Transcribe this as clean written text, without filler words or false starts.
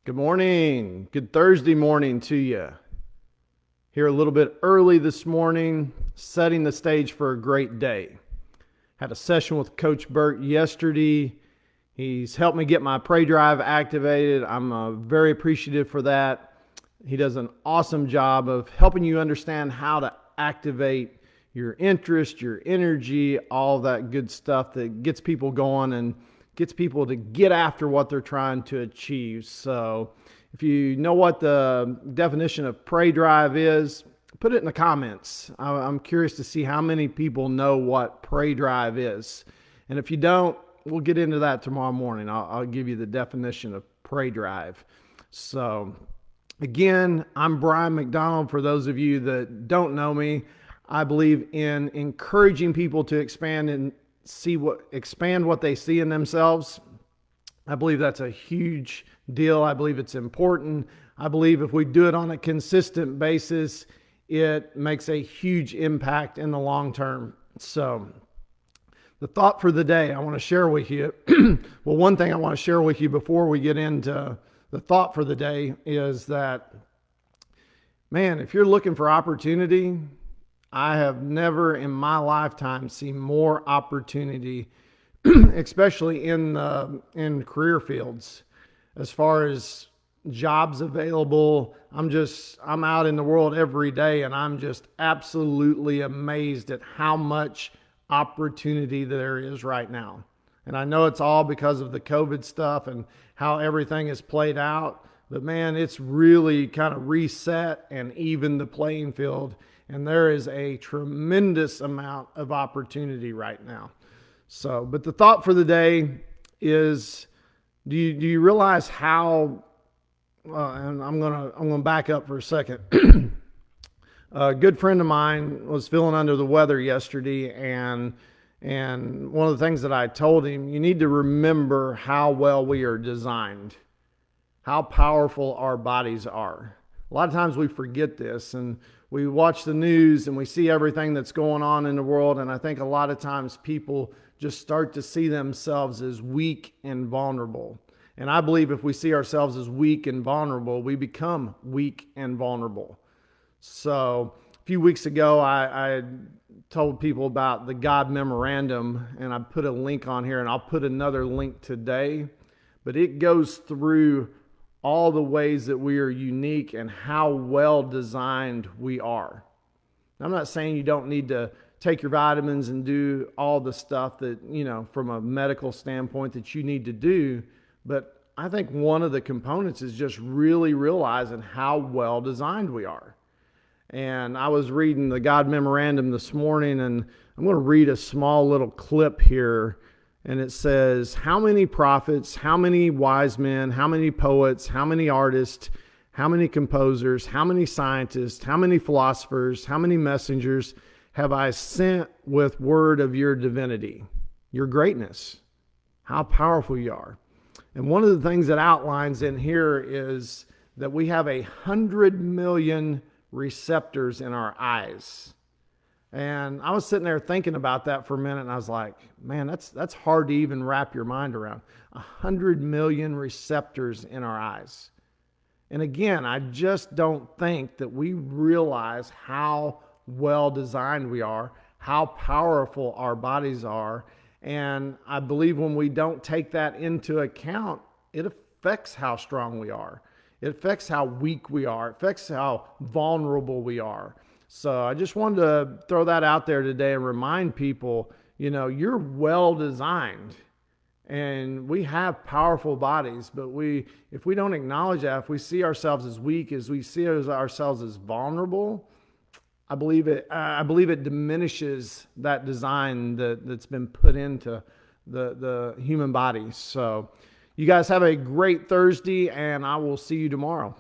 Good morning. Good Thursday morning to you. Here a little bit early this morning, setting the stage for a great day. Had a session with Coach Burt yesterday. He's helped me get my Pray Drive activated. I'm very appreciative for that. He does an awesome job of helping you understand how to activate your interest, your energy, all that good stuff that gets people going and gets people to get after what they're trying to achieve. So if you know what the definition of Pray Drive is, put it in the comments. I'm curious to see how many people know what Pray Drive is. And if you don't, we'll get into that tomorrow morning. I'll give you the definition of Pray Drive. So again, I'm Brian McDonald. For those of you that don't know me, I believe in encouraging people to expand what they see in themselves. I believe that's a huge deal. I believe it's important. I believe if we do it on a consistent basis, it makes a huge impact in the long term. So the thought for the day I want to share with you, well, one thing I want to share with you before we get into the thought for the day is that, man, if you're looking for opportunity, I have never in my lifetime seen more opportunity, especially in career fields, as far as jobs available. I'm out in the world every day, and I'm just absolutely amazed at how much opportunity there is right now. And I know it's all because of the COVID stuff and how everything is played out, but man, it's really kind of reset and evened the playing field. And there is a tremendous amount of opportunity right now. So, but the thought for the day is, do you realize how, and I'm gonna back up for a second. A good friend of mine was feeling under the weather yesterday, and one of the things that I told him, you need to remember how well we are designed, how powerful our bodies are. A lot of times we forget this, and we watch the news and we see everything that's going on in the world. And I think a lot of times people just start to see themselves as weak and vulnerable. And I believe if we see ourselves as weak and vulnerable, we become weak and vulnerable. So a few weeks ago, I told people about the God memorandum, and I put a link on here, and I'll put another link today. But it goes through all the ways that we are unique and how well designed we are. I'm not saying you don't need to take your vitamins and do all the stuff that, from a medical standpoint that you need to do, but I think one of the components is just really realizing how well designed we are. And I was reading the God Memorandum this morning, and I'm going to read a small little clip here. And it says, how many prophets, how many wise men, how many poets, how many artists, how many composers, how many scientists, how many philosophers, how many messengers have I sent with word of your divinity, your greatness, how powerful you are. And one of the things that outlines in here is that we have 100 million receptors in our eyes. And I was sitting there thinking about that for a minute, and I was like, man, that's hard to even wrap your mind around. 100 million receptors in our eyes. And again, I just don't think that we realize how well designed we are, how powerful our bodies are. And I believe when we don't take that into account, it affects how strong we are. It affects how weak we are. It affects how vulnerable we are. So I just wanted to throw that out there today and remind people, you're well designed and we have powerful bodies, but if we don't acknowledge that, if we see ourselves as weak, as we see ourselves as vulnerable, I believe it diminishes that design that's been put into the human body. So you guys have a great Thursday, and I will see you tomorrow.